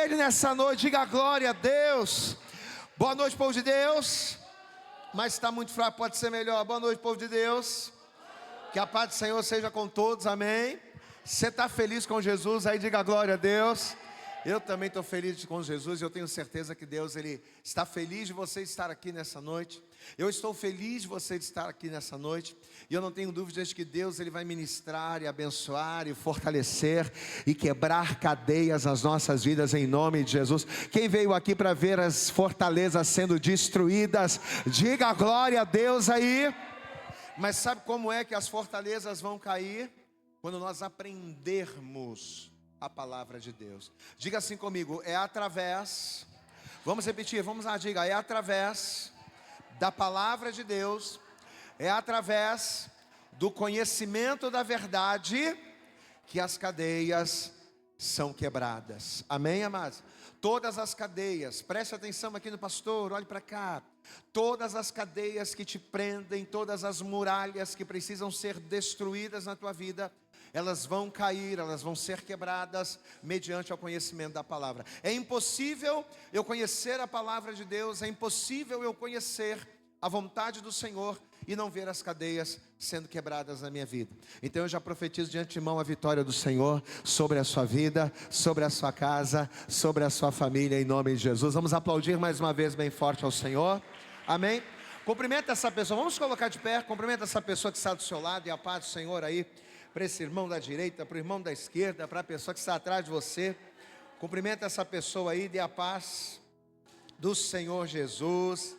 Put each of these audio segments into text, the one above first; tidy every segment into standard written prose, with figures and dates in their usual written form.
Ele nessa noite, diga glória a Deus. Boa noite, povo de Deus. Mas está muito fraco, pode ser melhor. Boa noite, povo de Deus. Que a paz do Senhor seja com todos, amém. Você está feliz com Jesus? Aí diga glória a Deus. Eu também estou feliz com Jesus. Eu tenho certeza que Deus Ele está feliz de você estar aqui nessa noite. Eu estou feliz de você estar aqui nessa noite. E eu não tenho dúvidas de que Deus Ele vai ministrar e abençoar e fortalecer e quebrar cadeias nas nossas vidas em nome de Jesus. Quem veio aqui para ver as fortalezas sendo destruídas, diga glória a Deus aí. Mas sabe como é que as fortalezas vão cair? Quando nós aprendermos a palavra de Deus. Diga assim comigo, é através, vamos repetir, vamos lá, diga, é através da palavra de Deus, é através do conhecimento da verdade que as cadeias são quebradas. Amém, amados? Todas as cadeias, preste atenção aqui no pastor, olhe para cá. Todas as cadeias que te prendem, todas as muralhas que precisam ser destruídas na tua vida, elas vão cair, elas vão ser quebradas mediante o conhecimento da palavra. É impossível eu conhecer a palavra de Deus, é impossível eu conhecer a vontade do Senhor e não ver as cadeias sendo quebradas na minha vida. Então eu já profetizo de antemão a vitória do Senhor sobre a sua vida, sobre a sua casa, sobre a sua família, em nome de Jesus. Vamos aplaudir mais uma vez bem forte ao Senhor, amém? Cumprimenta essa pessoa, vamos colocar de pé, cumprimenta essa pessoa que está do seu lado e a paz do Senhor aí, para esse irmão da direita, para o irmão da esquerda, para a pessoa que está atrás de você. Cumprimenta essa pessoa aí, dê a paz do Senhor Jesus.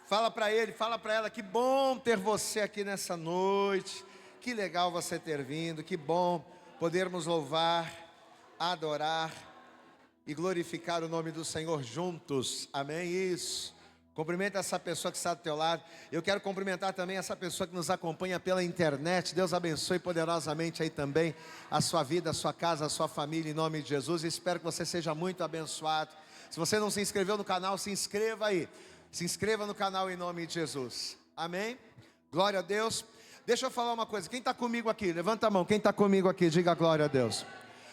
Fala para ele, fala para ela, que bom ter você aqui nessa noite, que legal você ter vindo, que bom podermos louvar, adorar e glorificar o nome do Senhor juntos, amém? Isso, cumprimenta essa pessoa que está do teu lado. Eu quero cumprimentar também essa pessoa que nos acompanha pela internet. Deus abençoe poderosamente aí também a sua vida, a sua casa, a sua família, em nome de Jesus. Espero que você seja muito abençoado. Se você não se inscreveu no canal, se inscreva aí. Se inscreva no canal em nome de Jesus, amém? Glória a Deus. Deixa eu falar uma coisa, quem está comigo aqui? Levanta a mão, quem está comigo aqui? Diga glória a Deus.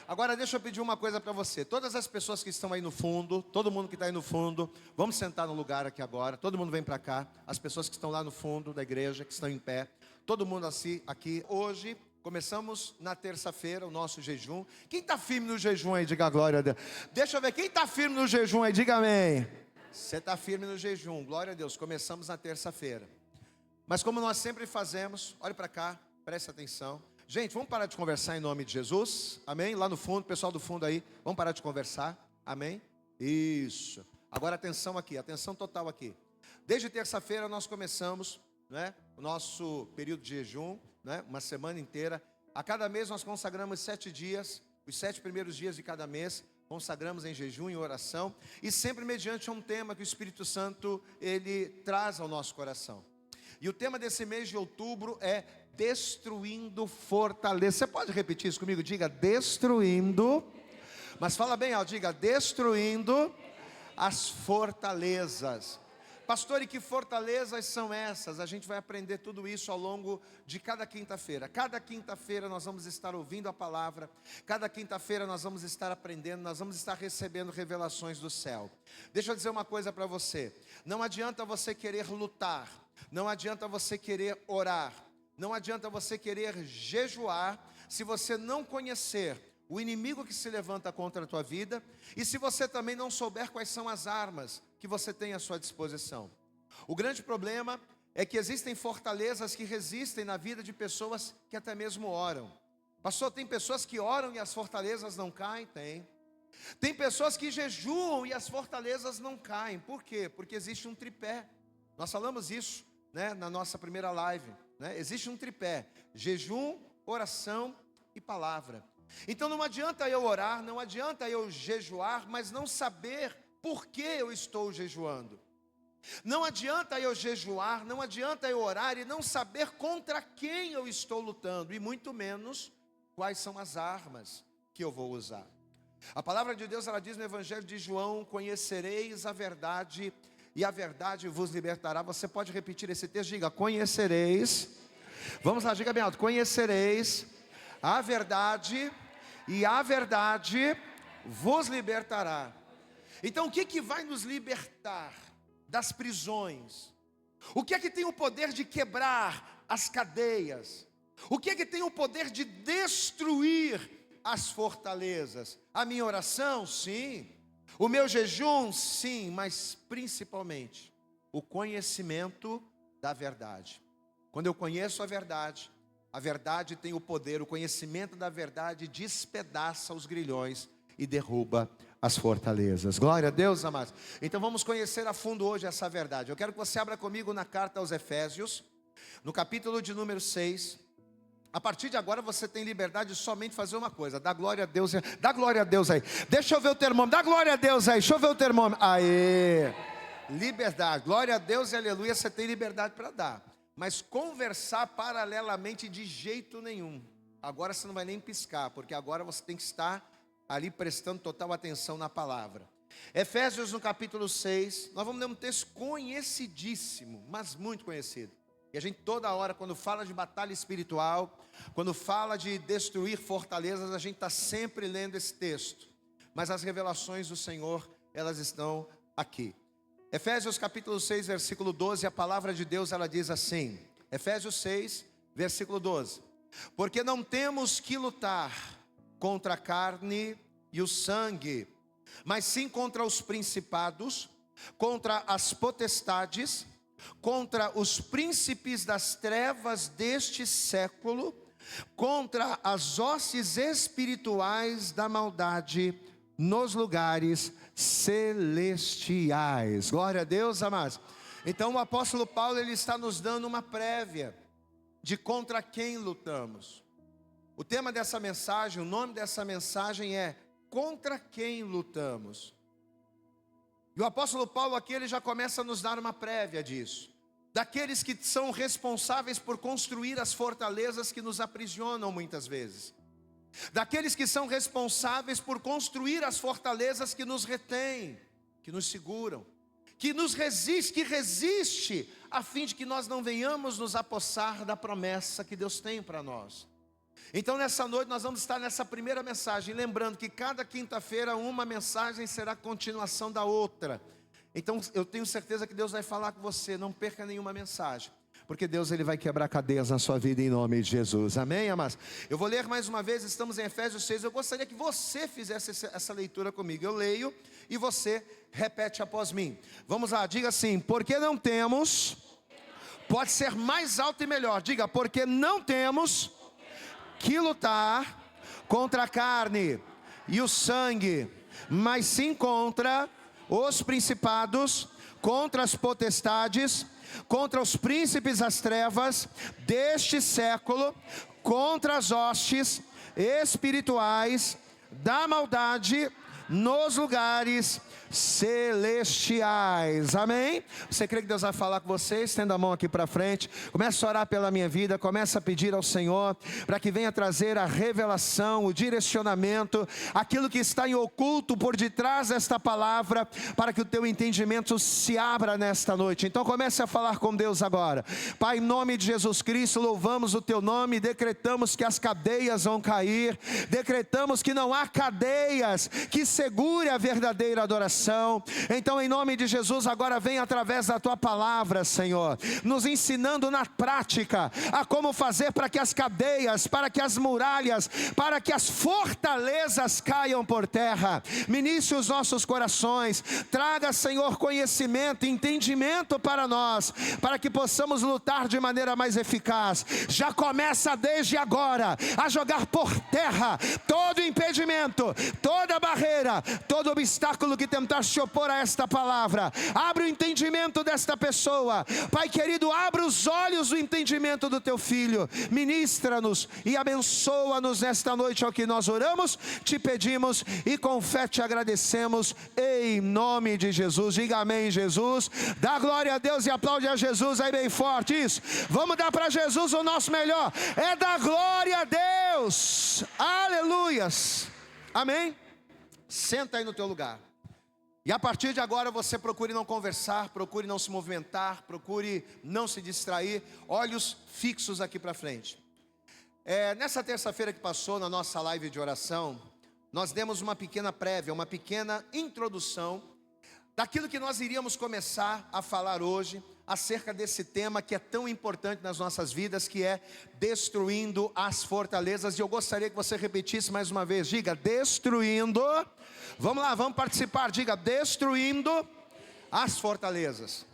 Agora deixa eu pedir uma coisa para você. Todas as pessoas que estão aí no fundo, todo mundo que está aí no fundo, vamos sentar no lugar aqui agora. Todo mundo vem para cá. As pessoas que estão lá no fundo da igreja, que estão em pé, todo mundo assim aqui. Hoje começamos na terça-feira o nosso jejum. Quem está firme no jejum aí? Diga glória a Deus. Deixa eu ver, quem está firme no jejum aí? Diga amém. Você está firme no jejum, glória a Deus. Começamos na terça-feira. Mas como nós sempre fazemos, olhe para cá, preste atenção. Gente, vamos parar de conversar em nome de Jesus, amém? Lá no fundo, pessoal do fundo aí, vamos parar de conversar, amém? Isso. Agora atenção aqui, atenção total aqui. Desde terça-feira nós começamos, né, o nosso período de jejum, né, uma semana inteira. A cada mês nós consagramos 7 dias, os 7 primeiros dias de cada mês, consagramos em jejum e oração, e sempre mediante um tema que o Espírito Santo, ele traz ao nosso coração. E o tema desse mês de outubro é destruindo fortalezas. Você pode repetir isso comigo? Diga destruindo, mas fala bem alto, diga destruindo as fortalezas. Pastor, e que fortalezas são essas? A gente vai aprender tudo isso ao longo de cada quinta-feira. Cada quinta-feira nós vamos estar ouvindo a palavra. Cada quinta-feira nós vamos estar aprendendo. Nós vamos estar recebendo revelações do céu. Deixa eu dizer uma coisa para você. Não adianta você querer lutar. Não adianta você querer orar. Não adianta você querer jejuar se você não conhecer o inimigo que se levanta contra a tua vida, e se você também não souber quais são as armas que você tem à sua disposição. O grande problema é que existem fortalezas que resistem na vida de pessoas que até mesmo oram. Pastor, tem pessoas que oram e as fortalezas não caem? Tem. Tem pessoas que jejuam e as fortalezas não caem. Por quê? Porque existe um tripé. Nós falamos isso, né, na nossa primeira live, né? Existe um tripé: jejum, oração e palavra. Então não adianta eu orar, não adianta eu jejuar, mas não saber por que eu estou jejuando. Não adianta eu jejuar, não adianta eu orar e não saber contra quem eu estou lutando, e muito menos quais são as armas que eu vou usar. A palavra de Deus, ela diz no Evangelho de João: conhecereis a verdade e a verdade vos libertará. Você pode repetir esse texto? Diga, conhecereis. Vamos lá, diga bem alto: conhecereis a verdade e a verdade vos libertará. Então o que vai nos libertar das prisões? O que é que tem o poder de quebrar as cadeias? O que é que tem o poder de destruir as fortalezas? A minha oração, sim. O meu jejum, sim. Mas principalmente o conhecimento da verdade. Quando eu conheço a verdade tem o poder. O conhecimento da verdade despedaça os grilhões e derruba as fortalezas. Glória a Deus, amados. Então vamos conhecer a fundo hoje essa verdade. Eu quero que você abra comigo na carta aos Efésios, no capítulo de número 6. A partir de agora você tem liberdade de somente fazer uma coisa: dá glória a Deus. Dá glória a Deus aí. Deixa eu ver o termômetro. Dá glória a Deus aí. Deixa eu ver o termômetro. Aê! Liberdade. Glória a Deus e aleluia. Você tem liberdade para dar. Mas conversar paralelamente de jeito nenhum. Agora você não vai nem piscar, porque agora você tem que estar ali prestando total atenção na palavra. Efésios no capítulo 6, nós vamos ler um texto conhecidíssimo, mas muito conhecido. E a gente toda hora, quando fala de batalha espiritual, quando fala de destruir fortalezas, a gente está sempre lendo esse texto. Mas as revelações do Senhor, elas estão aqui. Efésios capítulo 6, versículo 12, a palavra de Deus, ela diz assim. Efésios 6, versículo 12. Porque não temos que lutar contra a carne e o sangue, mas sim contra os principados, contra as potestades, contra os príncipes das trevas deste século, contra as hostes espirituais da maldade nos lugares celestiais. Glória a Deus, amados. Então o apóstolo Paulo, ele está nos dando uma prévia de contra quem lutamos. O tema dessa mensagem, o nome dessa mensagem é contra quem lutamos. E o apóstolo Paulo aqui, ele já começa a nos dar uma prévia disso. Daqueles que são responsáveis por construir as fortalezas que nos aprisionam muitas vezes. Daqueles que são responsáveis por construir as fortalezas que nos retêm, que nos seguram, que resiste a fim de que nós não venhamos nos apossar da promessa que Deus tem para nós. Então nessa noite nós vamos estar nessa primeira mensagem, lembrando que cada quinta-feira uma mensagem será continuação da outra. Então eu tenho certeza que Deus vai falar com você, não perca nenhuma mensagem, porque Deus, ele vai quebrar cadeias na sua vida em nome de Jesus, amém, amados? Eu vou ler mais uma vez, estamos em Efésios 6, eu gostaria que você fizesse essa leitura comigo. Eu leio e você repete após mim. Vamos lá, diga assim: porque não temos, pode ser mais alto e melhor, diga: porque não temos que lutar contra a carne e o sangue, mas sim contra os principados, contra as potestades, contra os príncipes das trevas deste século, contra as hostes espirituais da maldade nos lugares celestiais, amém? Você crê que Deus vai falar com você? Estenda a mão aqui para frente, começa a orar pela minha vida, começa a pedir ao Senhor para que venha trazer a revelação, o direcionamento, aquilo que está em oculto por detrás desta palavra, para que o teu entendimento se abra nesta noite. Então comece a falar com Deus agora. Pai, em nome de Jesus Cristo, louvamos o teu nome, decretamos que as cadeias vão cair, decretamos que não há cadeias que segure a verdadeira adoração. Então em nome de Jesus, agora vem através da tua palavra, Senhor, nos ensinando na prática a como fazer para que as cadeias, para que as muralhas, para que as fortalezas caiam por terra. Ministre os nossos corações, traga, Senhor, conhecimento, entendimento para nós, para que possamos lutar de maneira mais eficaz. Já começa desde agora a jogar por terra todo impedimento, toda barreira, todo obstáculo que tentasse se opor a esta palavra. Abre o entendimento desta pessoa, Pai querido, abre os olhos do entendimento do teu filho, ministra-nos e abençoa-nos nesta noite. Ao que nós oramos, te pedimos e com fé te agradecemos, em nome de Jesus. Diga amém, Jesus. Dá glória a Deus e aplaude a Jesus aí bem forte. Isso, vamos dar para Jesus o nosso melhor, é dar glória a Deus, aleluias, amém? Senta aí no teu lugar. E a partir de agora você procure não conversar, procure não se movimentar, procure não se distrair, olhos fixos aqui para frente. Nessa terça-feira que passou, na nossa live de oração, nós demos uma pequena prévia, uma pequena introdução daquilo que nós iríamos começar a falar hoje, acerca desse tema que é tão importante nas nossas vidas, que é destruindo as fortalezas. E eu gostaria que você repetisse mais uma vez, diga, destruindo, vamos lá, vamos participar, diga, destruindo as fortalezas.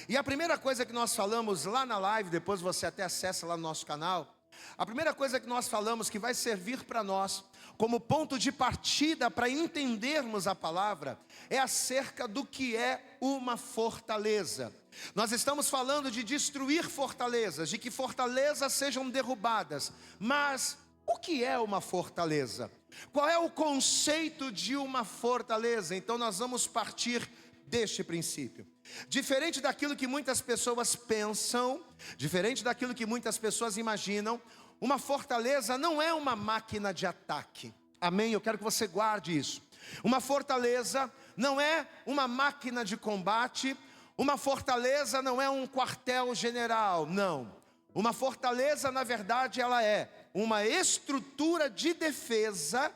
E a primeira coisa que nós falamos lá na live, depois você até acessa lá no nosso canal, a primeira coisa que nós falamos que vai servir para nós como ponto de partida para entendermos a palavra, é acerca do que é uma fortaleza. Nós estamos falando de destruir fortalezas, de que fortalezas sejam derrubadas. Mas o que é uma fortaleza? Qual é o conceito de uma fortaleza? Então nós vamos partir deste princípio. Diferente daquilo que muitas pessoas pensam, diferente daquilo que muitas pessoas imaginam, uma fortaleza não é uma máquina de ataque. Amém? Eu quero que você guarde isso. Uma fortaleza não é uma máquina de combate. Uma fortaleza não é um quartel-general, não. Uma fortaleza, na verdade, ela é uma estrutura de defesa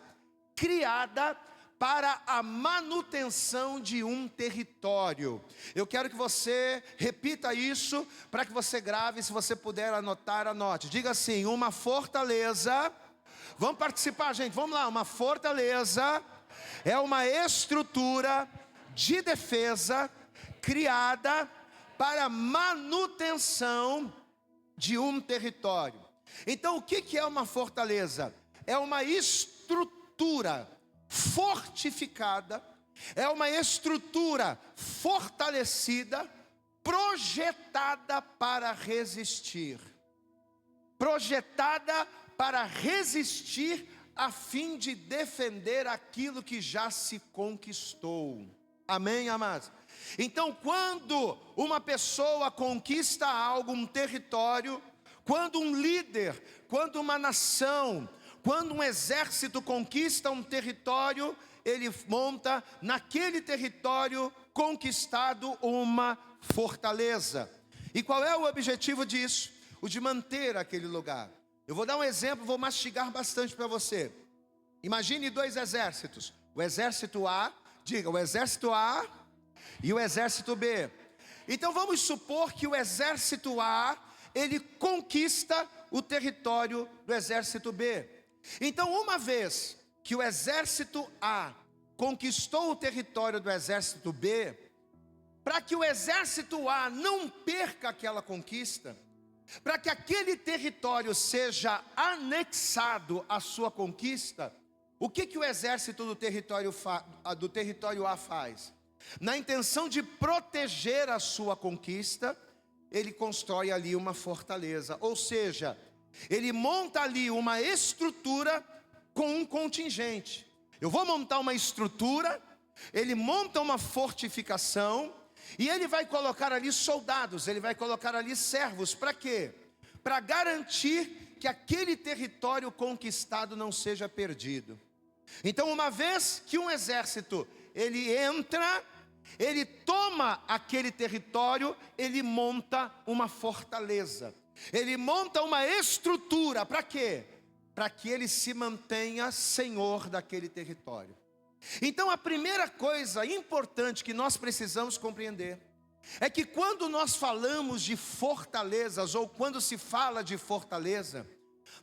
criada para a manutenção de um território. Eu quero que você repita isso, para que você grave, se você puder anotar, anote. Diga assim, uma fortaleza, vamos participar, gente, vamos lá. Uma fortaleza é uma estrutura de defesa criada para manutenção de um território. Então o que é uma fortaleza? É uma estrutura fortificada, é uma estrutura fortalecida, projetada para resistir. Projetada para resistir a fim de defender aquilo que já se conquistou. Amém, amados? Então, quando uma pessoa conquista algo, um território, quando um líder, quando uma nação, quando um exército conquista um território, ele monta naquele território conquistado uma fortaleza. E qual é o objetivo disso? O de manter aquele lugar. Eu vou dar um exemplo, vou mastigar bastante para você. Imagine dois exércitos. O exército A, diga, o exército A e o exército B. Então vamos supor que o exército A, ele conquista o território do exército B. Então uma vez que o exército A conquistou o território do exército B, para que o exército A não perca aquela conquista, para que aquele território seja anexado à sua conquista, o que o exército do território A faz? Na intenção de proteger a sua conquista, ele constrói ali uma fortaleza. Ou seja, ele monta ali uma estrutura com um contingente. Eu vou montar uma estrutura, ele monta uma fortificação, e ele vai colocar ali soldados, ele vai colocar ali servos. Para quê? Para garantir que aquele território conquistado não seja perdido. Então, uma vez que um exército, ele entra, ele toma aquele território, ele monta uma fortaleza. Ele monta uma estrutura, para quê? Para que ele se mantenha senhor daquele território. Então a primeira coisa importante que nós precisamos compreender é que quando nós falamos de fortalezas, ou quando se fala de fortaleza,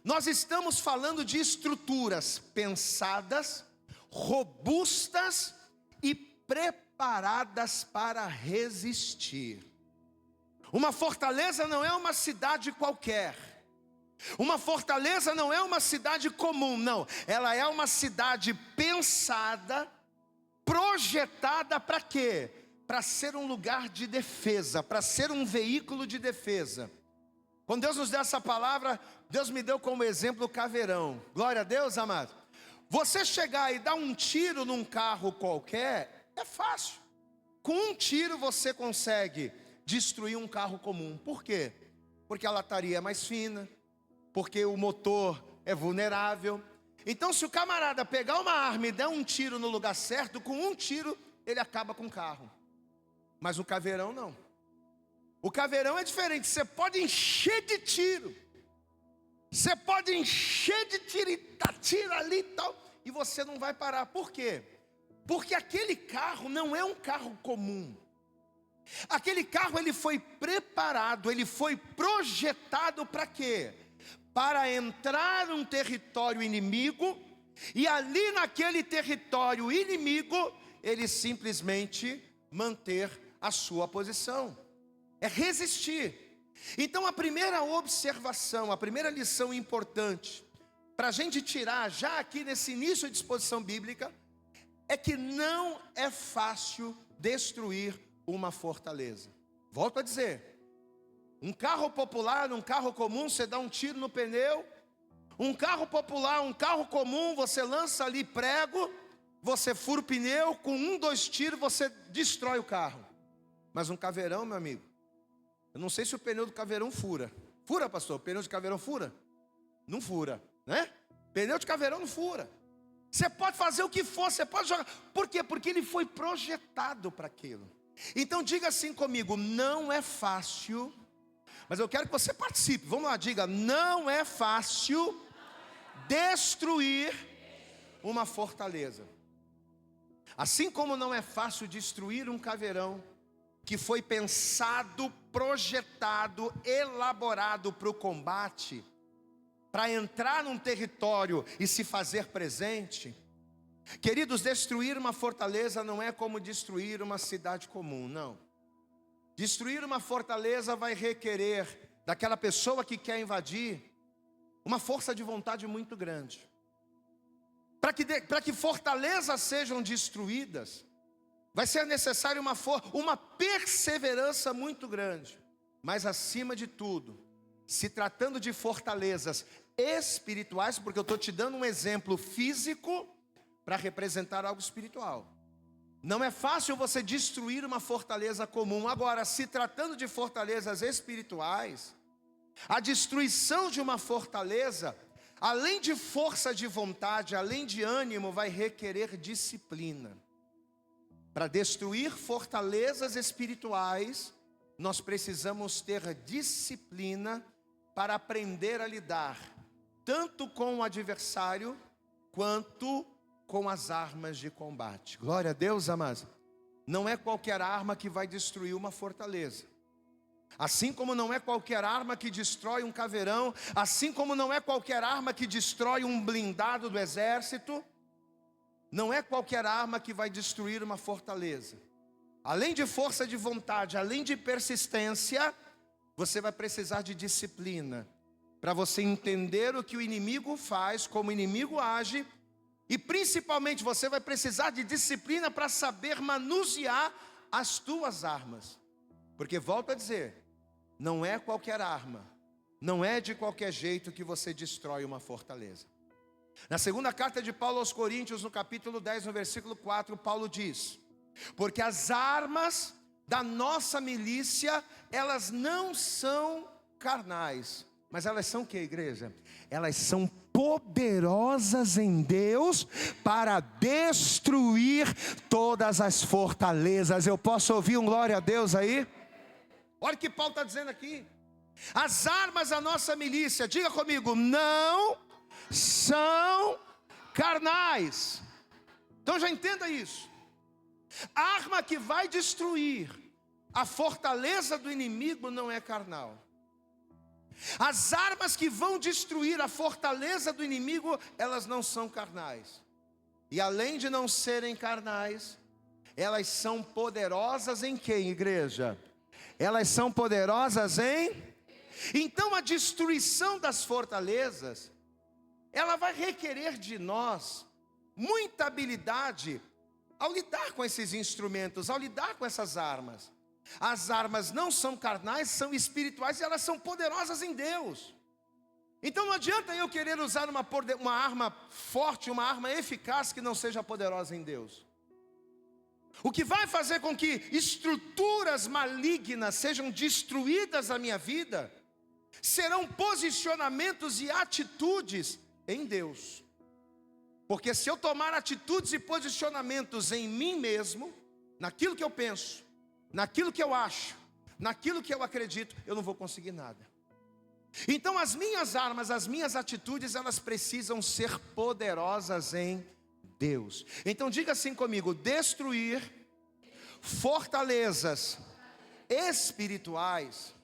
nós estamos falando de estruturas pensadas, robustas e preparadas para resistir. Uma fortaleza não é uma cidade qualquer. Uma fortaleza não é uma cidade comum, não. Ela é uma cidade pensada, projetada para quê? Para ser um lugar de defesa, para ser um veículo de defesa. Quando Deus nos deu essa palavra, Deus me deu como exemplo o caveirão. Glória a Deus, amado. Você chegar e dar um tiro num carro qualquer, é fácil. Com um tiro você consegue destruir um carro comum. Por quê? Porque a lataria é mais fina, porque o motor é vulnerável. Então se o camarada pegar uma arma e der um tiro no lugar certo, com um tiro ele acaba com o carro. Mas o caveirão não. O caveirão é diferente, você pode encher de tiro. Você pode encher de tiro e dar tiro ali e tal, e você não vai parar. Por quê? Porque aquele carro não é um carro comum. Aquele carro, ele foi preparado, ele foi projetado para quê? Para entrar num território inimigo, e ali naquele território inimigo, ele simplesmente manter a sua posição. É resistir. Então a primeira observação, a primeira lição importante, para a gente tirar já aqui nesse início de exposição bíblica, é que não é fácil destruir uma fortaleza. Volto a dizer, um carro popular, um carro comum, você dá um tiro no pneu. Um carro popular, um carro comum, você lança ali prego, você fura o pneu, com 1, 2 tiros você destrói o carro. Mas um caveirão, meu amigo, eu não sei se o pneu do caveirão fura. Fura, pastor? O pneu de caveirão fura? Não fura, né? Pneu de caveirão não fura. Você pode fazer o que for, você pode jogar. Por quê? Porque ele foi projetado para aquilo. Então diga assim comigo, não é fácil, mas eu quero que você participe. Vamos lá, diga, não é fácil destruir uma fortaleza. Assim como não é fácil destruir um caveirão que foi pensado, projetado, elaborado para o combate, para entrar num território e se fazer presente. Queridos, destruir uma fortaleza não é como destruir uma cidade comum, não. Destruir uma fortaleza vai requerer daquela pessoa que quer invadir uma força de vontade muito grande. Para que fortalezas sejam destruídas, vai ser necessário uma perseverança muito grande. Mas acima de tudo, se tratando de fortalezas espirituais, porque eu estou te dando um exemplo físico para representar algo espiritual. Não é fácil você destruir uma fortaleza comum. Agora, se tratando de fortalezas espirituais, a destruição de uma fortaleza, além de força de vontade, além de ânimo, vai requerer disciplina. Para destruir fortalezas espirituais, nós precisamos ter disciplina para aprender a lidar tanto com o adversário quanto com as armas de combate. Glória a Deus, amados. Não é qualquer arma que vai destruir uma fortaleza. Assim como não é qualquer arma que destrói um caveirão, assim como não é qualquer arma que destrói um blindado do exército, não é qualquer arma que vai destruir uma fortaleza. Além de força de vontade, além de persistência, você vai precisar de disciplina, para você entender o que o inimigo faz, como o inimigo age, e principalmente você vai precisar de disciplina para saber manusear as tuas armas. Porque volto a dizer, não é qualquer arma, não é de qualquer jeito que você destrói uma fortaleza. Na segunda carta de Paulo aos Coríntios, no capítulo 10, no versículo 4, Paulo diz: porque as armas da nossa milícia, elas não são carnais. Mas elas são o que, igreja? Elas são poderosas em Deus para destruir todas as fortalezas. Eu posso ouvir um glória a Deus aí? Olha o que Paulo está dizendo aqui. As armas da nossa milícia, diga comigo, não são carnais. Então já entenda isso. A arma que vai destruir a fortaleza do inimigo não é carnal. As armas que vão destruir a fortaleza do inimigo, elas não são carnais. E além de não serem carnais, elas são poderosas em quem, igreja? Elas são poderosas em... Então a destruição das fortalezas, ela vai requerer de nós muita habilidade ao lidar com esses instrumentos, ao lidar com essas armas. As armas não são carnais, são espirituais e elas são poderosas em Deus. Então não adianta eu querer usar uma arma forte, uma arma eficaz que não seja poderosa em Deus. O que vai fazer com que estruturas malignas sejam destruídas na minha vida, serão posicionamentos e atitudes em Deus. Porque se eu tomar atitudes e posicionamentos em mim mesmo, naquilo que eu penso, naquilo que eu acho, naquilo que eu acredito, eu não vou conseguir nada. Então as minhas armas, as minhas atitudes, elas precisam ser poderosas em Deus. Então diga assim comigo: destruir fortalezas espirituais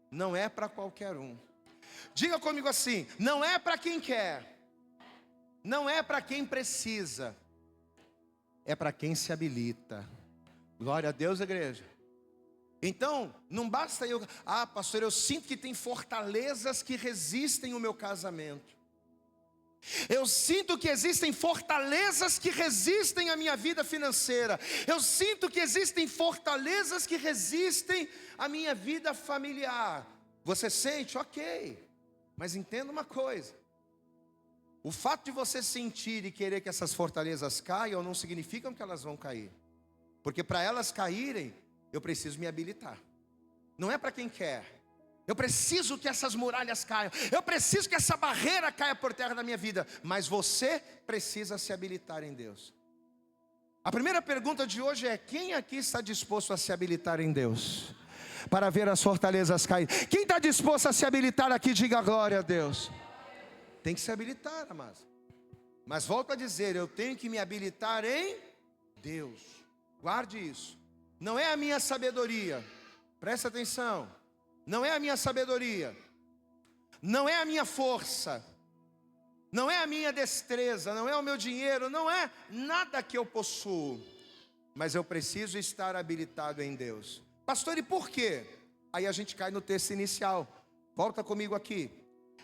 não é para qualquer um. Diga comigo assim: não é para quem quer, não é para quem precisa, é para quem se habilita. Glória a Deus, igreja. Então, não basta eu, pastor, eu sinto que tem fortalezas que resistem o meu casamento. Eu sinto que existem fortalezas que resistem à minha vida financeira. Eu sinto que existem fortalezas que resistem à minha vida familiar. Você sente? Ok. Mas entenda uma coisa: o fato de você sentir e querer que essas fortalezas caiam não significa que elas vão cair. Porque para elas caírem, eu preciso me habilitar. Não é para quem quer. Eu preciso que essas muralhas caiam. Eu preciso que essa barreira caia por terra da minha vida. Mas você precisa se habilitar em Deus. A primeira pergunta de hoje é: quem aqui está disposto a se habilitar em Deus para ver as fortalezas cair? Quem está disposto a se habilitar aqui, diga glória a Deus. Tem que se habilitar, amados. Mas volto a dizer, eu tenho que me habilitar em Deus. Guarde isso. Não é a minha sabedoria, presta atenção. Não é a minha sabedoria, não é a minha força, não é a minha destreza, não é o meu dinheiro, não é nada que eu possuo. Mas eu preciso estar habilitado em Deus. Pastor, e por quê? Aí a gente cai no texto inicial. Volta comigo aqui.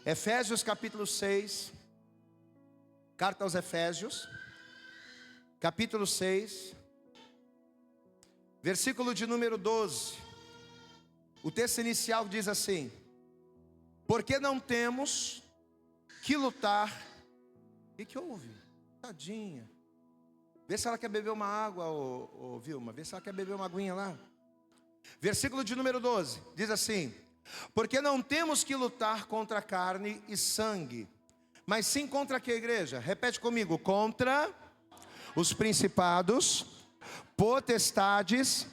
Efésios capítulo 6. Carta aos Efésios, capítulo 6, versículo de número 12. O texto inicial diz assim: porque não temos que lutar. O que houve? Tadinha. Vê se ela quer beber uma água, ô Vilma. Vê se ela quer beber uma aguinha lá. Versículo de número 12, diz assim: porque não temos que lutar contra carne e sangue, mas sim contra que, igreja? Repete comigo: contra os principados, potestades,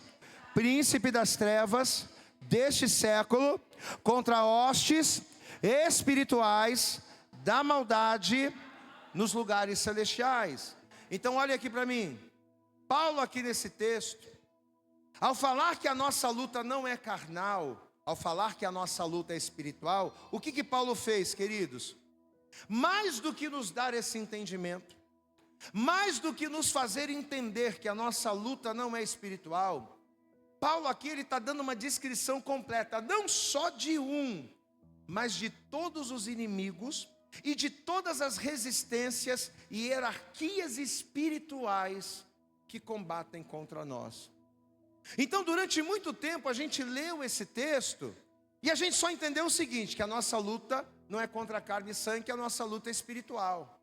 príncipe das trevas deste século, contra hostes espirituais da maldade nos lugares celestiais. Então olha aqui para mim. Paulo aqui nesse texto, ao falar que a nossa luta não é carnal, ao falar que a nossa luta é espiritual, o que Paulo fez, queridos? Mais do que nos dar esse entendimento, mais do que nos fazer entender que a nossa luta não é espiritual, Paulo aqui ele está dando uma descrição completa, não só de mas de todos os inimigos e de todas as resistências e hierarquias espirituais que combatem contra nós. Então, durante muito tempo a gente leu esse texto e a gente só entendeu o seguinte: que a nossa luta não é contra carne e sangue, que a nossa luta é espiritual.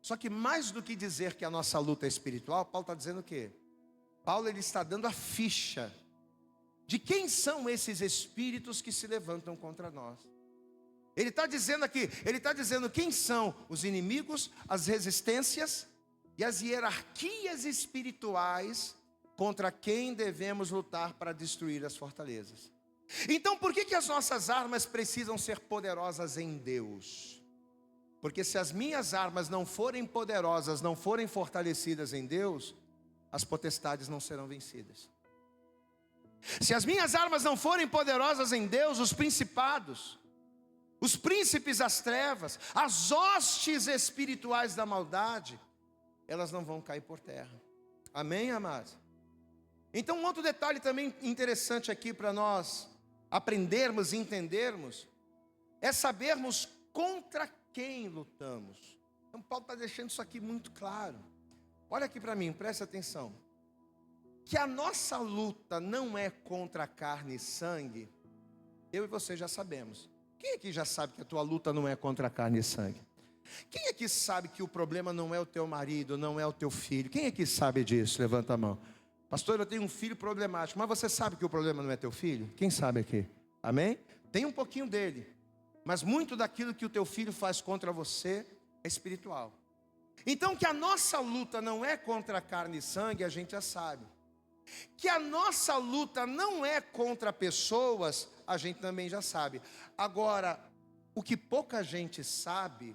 Só que mais do que dizer que a nossa luta é espiritual, Paulo está dizendo o quê? Paulo ele está dando a ficha de quem são esses espíritos que se levantam contra nós. Ele está dizendo aqui, ele está dizendo quem são os inimigos, as resistências e as hierarquias espirituais contra quem devemos lutar para destruir as fortalezas. Então por que as nossas armas precisam ser poderosas em Deus? Porque se as minhas armas não forem poderosas, não forem fortalecidas em Deus, as potestades não serão vencidas. Se as minhas armas não forem poderosas em Deus, os principados, os príncipes das trevas, as hostes espirituais da maldade, elas não vão cair por terra. Amém, amados? Então um outro detalhe também interessante aqui para nós aprendermos e entendermos, é sabermos contra quem lutamos. Então Paulo está deixando isso aqui muito claro. Olha aqui para mim, presta atenção. Que a nossa luta não é contra carne e sangue, eu e você já sabemos. Quem aqui já sabe que a tua luta não é contra carne e sangue? Quem aqui sabe que o problema não é o teu marido, não é o teu filho? Quem aqui sabe disso? Levanta a mão. Pastor, eu tenho um filho problemático, mas você sabe que o problema não é teu filho? Quem sabe aqui? Amém? Tem um pouquinho dele, mas muito daquilo que o teu filho faz contra você é espiritual. Então que a nossa luta não é contra carne e sangue, a gente já sabe. Que a nossa luta não é contra pessoas, a gente também já sabe. Agora, o que pouca gente sabe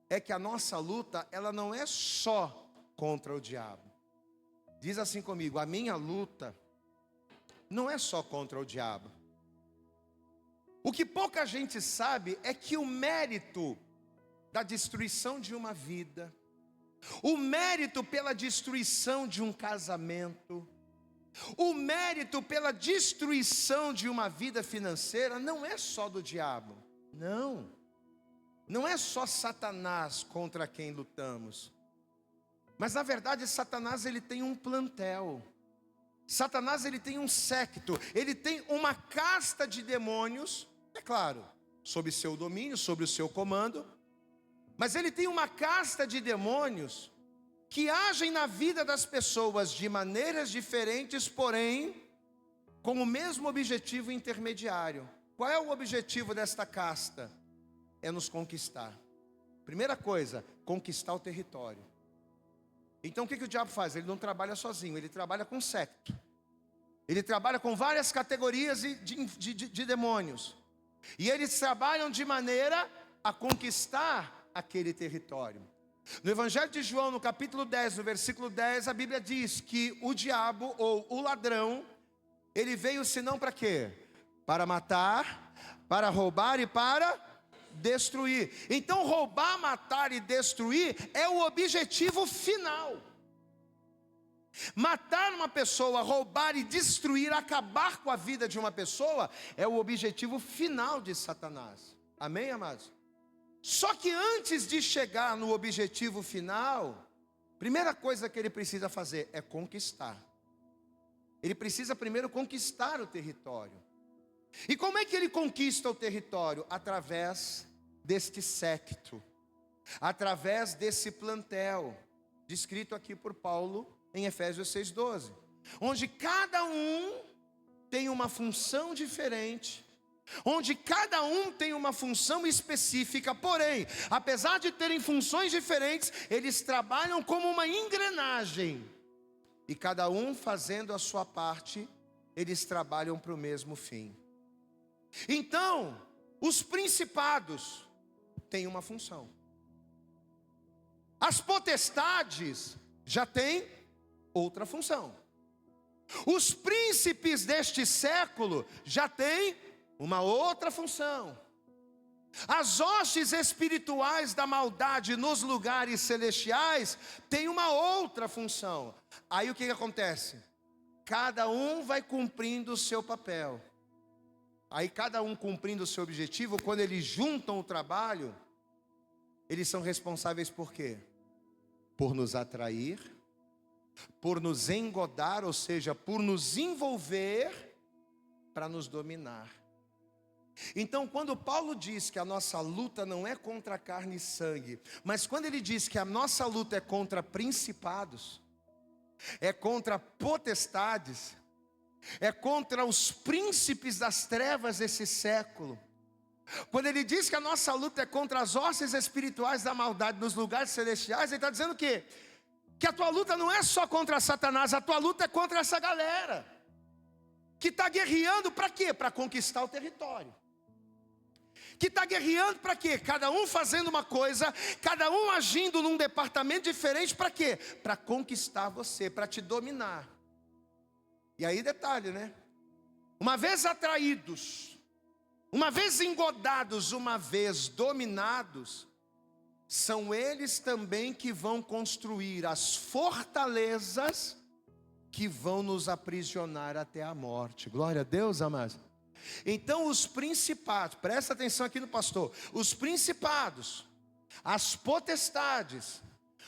é que a nossa luta, ela não é só contra o diabo. Diz assim comigo: a minha luta não é só contra o diabo. O que pouca gente sabe é que o mérito da destruição de uma vida, o mérito pela destruição de um casamento, o mérito pela destruição de uma vida financeira não é só do diabo. Não é só Satanás contra quem lutamos. Mas na verdade Satanás, ele tem um plantel. Satanás, ele tem um séquito, ele tem uma casta de demônios, é claro, sob seu domínio, sob o seu comando. Mas ele tem uma casta de demônios que agem na vida das pessoas de maneiras diferentes, porém com o mesmo objetivo intermediário. Qual é o objetivo desta casta? É nos conquistar. Primeira coisa, conquistar o território. Então o que o diabo faz? Ele não trabalha sozinho, ele trabalha com séquito. Ele trabalha com várias categorias de demônios. E eles trabalham de maneira a conquistar aquele território. No Evangelho de João, no capítulo 10, no versículo 10, a Bíblia diz que o diabo, ou o ladrão, ele veio senão para quê? Para matar, para roubar e para destruir. Então roubar, matar e destruir é o objetivo final. Matar uma pessoa, roubar e destruir, acabar com a vida de uma pessoa é o objetivo final de Satanás. Amém, amados? Só que antes de chegar no objetivo final, primeira coisa que ele precisa fazer é conquistar. Ele precisa primeiro conquistar o território. E como é que ele conquista o território? Através deste séquito, através desse plantel, descrito aqui por Paulo em Efésios 6,12, onde cada um tem uma função diferente, onde cada um tem uma função específica, porém, apesar de terem funções diferentes, eles trabalham como uma engrenagem, e cada um fazendo a sua parte, eles trabalham para o mesmo fim. Então, os principados têm uma função, as potestades já têm outra função, os príncipes deste século já têm uma outra função, as hostes espirituais da maldade nos lugares celestiais têm uma outra função. Aí o que acontece? Cada um vai cumprindo o seu papel. Aí cada um cumprindo o seu objetivo, quando eles juntam o trabalho, eles são responsáveis por quê? Por nos atrair, por nos engodar, ou seja, por nos envolver, para nos dominar. Então, quando Paulo diz que a nossa luta não é contra carne e sangue, mas quando ele diz que a nossa luta é contra principados, é contra potestades, é contra os príncipes das trevas desse século, quando ele diz que a nossa luta é contra as hostes espirituais da maldade nos lugares celestiais, ele está dizendo o quê? Que a tua luta não é só contra Satanás, a tua luta é contra essa galera que está guerreando para quê? Para conquistar o território. Que está guerreando para quê? Cada um fazendo uma coisa, cada um agindo num departamento diferente, para quê? Para conquistar você, para te dominar. E aí detalhe, né? Uma vez atraídos, uma vez engodados, uma vez dominados, são eles também que vão construir as fortalezas que vão nos aprisionar até a morte. Glória a Deus, amados. Então os principados, presta atenção aqui no pastor, os principados, as potestades,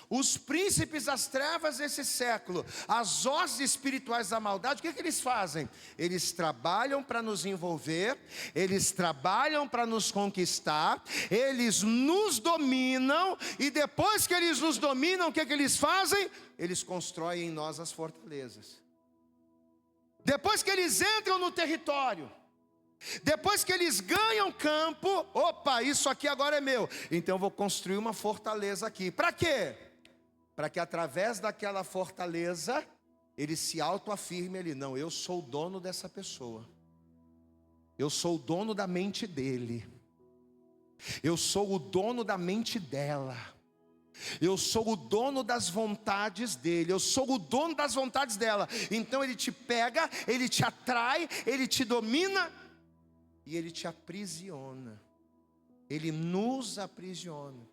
os príncipes das trevas desse século, as hostes espirituais da maldade, o que eles fazem? Eles trabalham para nos envolver, eles trabalham para nos conquistar, eles nos dominam, e depois que eles nos dominam, o que eles fazem? Eles constroem em nós as fortalezas. Depois que eles entram no território, depois que eles ganham campo, opa, isso aqui agora é meu, então eu vou construir uma fortaleza aqui. Para quê? Para que através daquela fortaleza, ele se autoafirme ali, não, eu sou o dono dessa pessoa, eu sou o dono da mente dele, Eu sou o dono da mente dela. Eu sou o dono das vontades dele. Eu sou o dono das vontades dela. Então ele te pega, ele te atrai, ele te domina e ele te aprisiona. Ele nos aprisiona.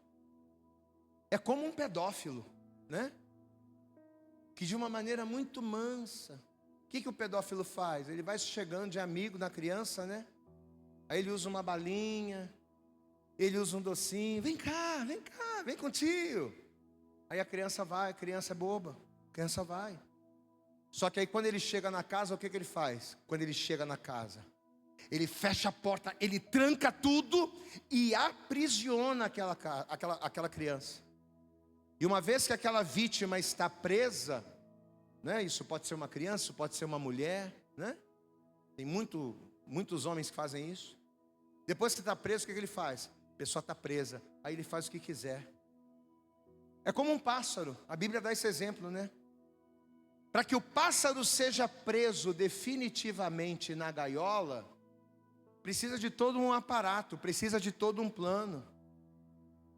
É como um pedófilo, né? Que de uma maneira muito mansa. O que o pedófilo faz? Ele vai chegando de amigo na criança, né? Aí ele usa uma balinha, ele usa um docinho. Vem cá, vem com tio. Aí a criança vai, a criança é boba, a criança vai. Só que aí quando ele chega na casa, o que ele faz? Quando ele chega na casa, ele fecha a porta, ele tranca tudo e aprisiona aquela criança. E uma vez que aquela vítima está presa, né? Isso pode ser uma criança, isso pode ser uma mulher, né? Tem muitos homens que fazem isso. Depois que está preso, o que ele faz? A pessoa está presa, aí ele faz o que quiser. É como um pássaro, a Bíblia dá esse exemplo, né? Para que o pássaro seja preso definitivamente na gaiola, precisa de todo um aparato, precisa de todo um plano.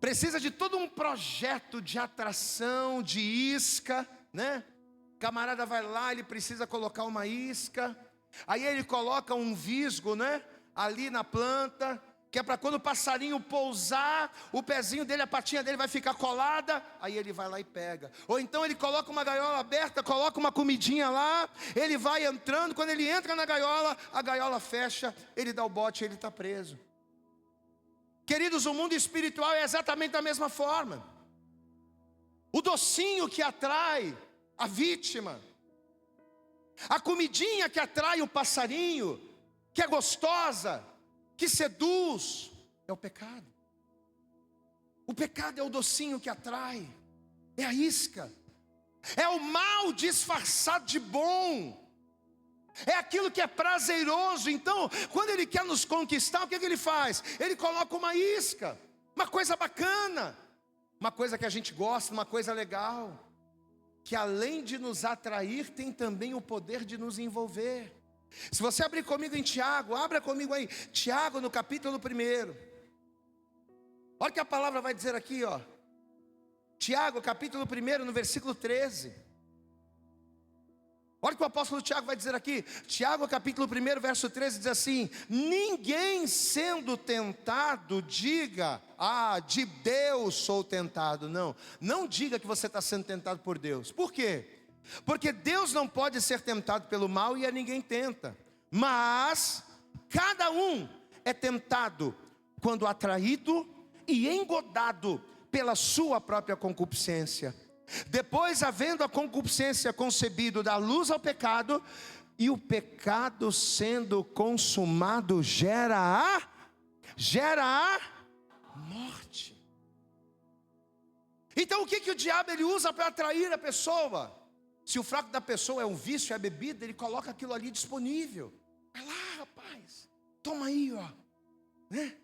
Precisa de todo um projeto de atração, de isca, né? Camarada vai lá, ele precisa colocar uma isca. Aí ele coloca um visgo, né? Ali na planta, que é para quando o passarinho pousar, o pezinho dele, a patinha dele vai ficar colada. Aí ele vai lá e pega. Ou então ele coloca uma gaiola aberta, coloca uma comidinha lá. Ele vai entrando, quando ele entra na gaiola, a gaiola fecha, ele dá o bote e ele está preso. Queridos, o mundo espiritual é exatamente da mesma forma. O docinho que atrai a vítima, a comidinha que atrai o passarinho, que é gostosa, que seduz, é o pecado. O pecado é o docinho que atrai, é a isca, é o mal disfarçado de bom. É aquilo que é prazeroso. Então, quando ele quer nos conquistar, o que ele faz? Ele coloca uma isca, uma coisa bacana, uma coisa que a gente gosta, uma coisa legal, que além de nos atrair, tem também o poder de nos envolver. Se você abrir comigo em Tiago, abra comigo aí, Tiago no capítulo 1. Olha o que a palavra vai dizer aqui, ó. Tiago, capítulo 1, no versículo 13. Olha o que o apóstolo Tiago vai dizer aqui. Tiago capítulo 1, verso 13 diz assim: ninguém sendo tentado diga, de Deus sou tentado. Não diga que você está sendo tentado por Deus. Por quê? Porque Deus não pode ser tentado pelo mal e a ninguém tenta. Mas cada um é tentado quando atraído e engodado pela sua própria concupiscência. Depois, havendo a concupiscência concebido, dá luz ao pecado, e o pecado sendo consumado gera a morte. Então o que o diabo ele usa para atrair a pessoa? Se o fraco da pessoa é o vício, é a bebida, ele coloca aquilo ali disponível. Vai lá, rapaz, toma aí, ó, né?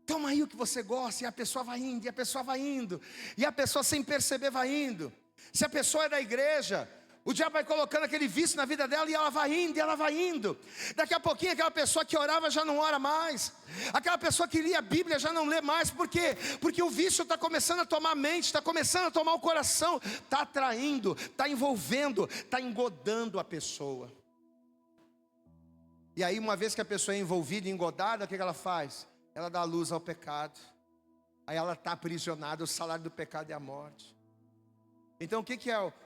Toma aí o que você gosta, e a pessoa vai indo, e a pessoa vai indo, e a pessoa sem perceber vai indo. Se a pessoa é da igreja, o diabo vai colocando aquele vício na vida dela, e ela vai indo, e ela vai indo. Daqui a pouquinho aquela pessoa que orava já não ora mais. Aquela pessoa que lia a Bíblia já não lê mais. Por quê? Porque o vício está começando a tomar a mente, está começando a tomar o coração, está atraindo, está envolvendo, está engodando a pessoa. E aí uma vez que a pessoa é envolvida e engodada, o que ela faz? Ela dá luz ao pecado. Aí ela está aprisionada, o salário do pecado é a morte. Então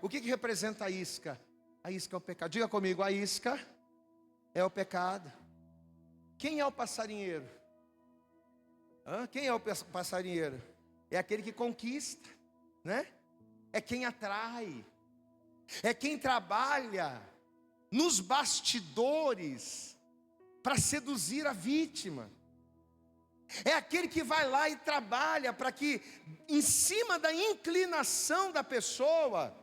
o que representa a isca? A isca é o pecado. Diga comigo, a isca é o pecado. Quem é o passarinheiro? Quem é o passarinheiro? É aquele que conquista, né? É quem atrai. É quem trabalha nos bastidores para seduzir a vítima. É aquele que vai lá e trabalha para que, em cima da inclinação da pessoa,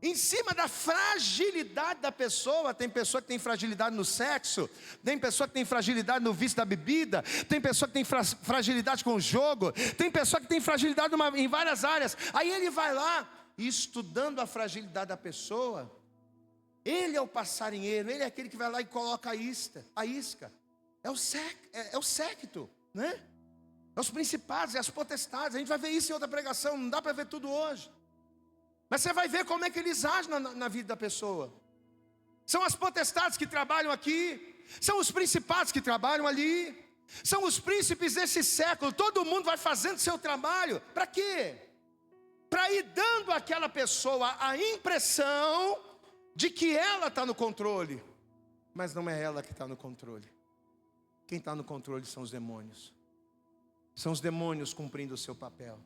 em cima da fragilidade da pessoa, tem pessoa que tem fragilidade no sexo, tem pessoa que tem fragilidade no vício da bebida, tem pessoa que tem fragilidade com o jogo, tem pessoa que tem fragilidade em várias áreas. Aí ele vai lá, estudando a fragilidade da pessoa, ele é o passarinheiro, ele é aquele que vai lá e coloca a isca. É o séquito, né? Os principados e as potestades. A gente vai ver isso em outra pregação, não dá para ver tudo hoje. Mas você vai ver como é que eles agem na vida da pessoa. São as potestades que trabalham aqui, são os principados que trabalham ali, são os príncipes desse século. Todo mundo vai fazendo seu trabalho. Para quê? Para ir dando àquela pessoa a impressão de que ela está no controle. Mas não é ela que está no controle. Quem está no controle são os demônios. São os demônios cumprindo o seu papel.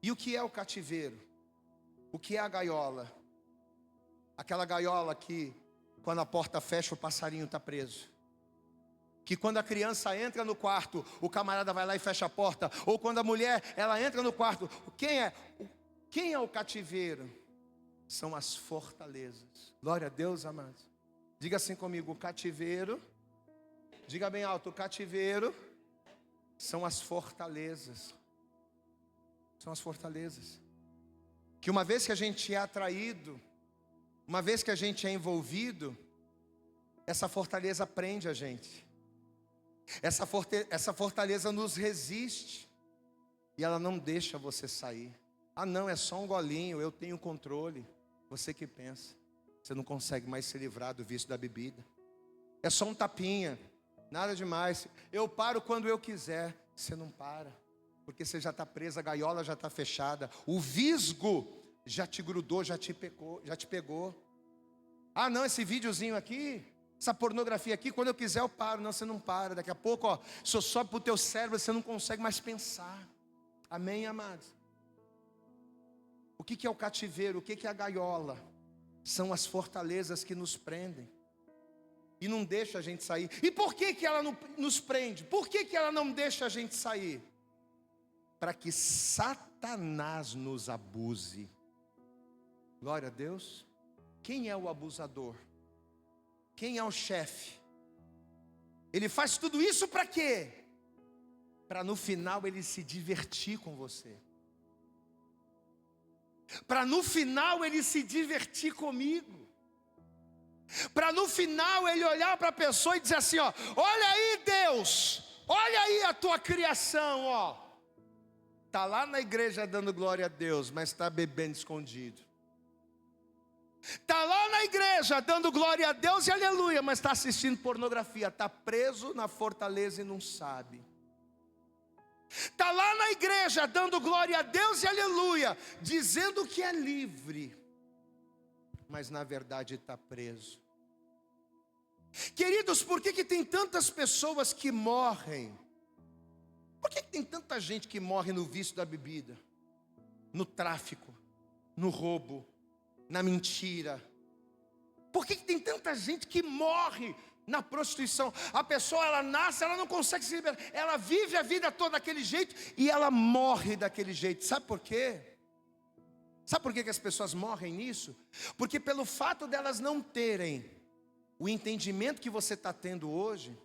E o que é o cativeiro? O que é a gaiola? Aquela gaiola que, quando a porta fecha, o passarinho está preso. Que quando a criança entra no quarto, o camarada vai lá e fecha a porta. Ou quando a mulher, ela entra no quarto. Quem é o cativeiro? São as fortalezas. Glória a Deus, amados. Diga assim comigo, o cativeiro. Diga bem alto, o cativeiro são as fortalezas. São as fortalezas. Que uma vez que a gente é atraído, uma vez que a gente é envolvido, essa fortaleza prende a gente. Essa fortaleza nos resiste. E ela não deixa você sair. Ah não, é só um golinho, eu tenho controle. Você que pensa. Você não consegue mais se livrar do vício da bebida. É só um tapinha, nada demais. Eu paro quando eu quiser. Você não para, porque você já está presa, a gaiola já está fechada. O visgo já te grudou, já te pegou. Ah não, esse videozinho aqui, essa pornografia aqui, quando eu quiser eu paro. Não, você não para. Daqui a pouco, ó, só sobe para o teu cérebro, você não consegue mais pensar. Amém, amados? O que é o cativeiro? O que é a gaiola? São as fortalezas que nos prendem e não deixa a gente sair. E por que ela não nos prende? Por que ela não deixa a gente sair? Para que Satanás nos abuse. Glória a Deus. Quem é o abusador? Quem é o chefe? Ele faz tudo isso para quê? Para no final ele se divertir com você. Para no final ele se divertir comigo. Para no final ele olhar para a pessoa e dizer assim, ó, olha aí Deus, olha aí a tua criação, ó. Está lá na igreja dando glória a Deus, mas está bebendo escondido. Está lá na igreja dando glória a Deus e aleluia, mas está assistindo pornografia. Está preso na fortaleza e não sabe. Está lá na igreja dando glória a Deus e aleluia, dizendo que é livre, mas na verdade está preso. Queridos, por que tem tantas pessoas que morrem? Por que tem tanta gente que morre no vício da bebida, no tráfico, no roubo, na mentira? Por que tem tanta gente que morre na prostituição? A pessoa, ela nasce, ela não consegue se libertar. Ela vive a vida toda daquele jeito e ela morre daquele jeito. Sabe por quê? Sabe por que as pessoas morrem nisso? Porque pelo fato delas não terem o entendimento que você está tendo hoje,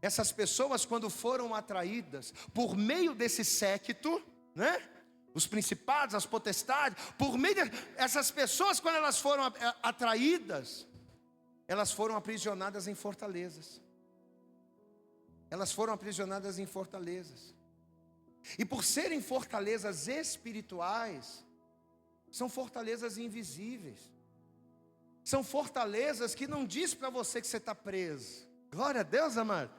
essas pessoas, quando foram atraídas por meio desse séquito, né? Os principados, as potestades, por meio essas pessoas, quando elas foram atraídas, elas foram aprisionadas em fortalezas. Elas foram aprisionadas em fortalezas. E por serem fortalezas espirituais, são fortalezas invisíveis. São fortalezas que não diz para você que você está preso. Glória a Deus, amado.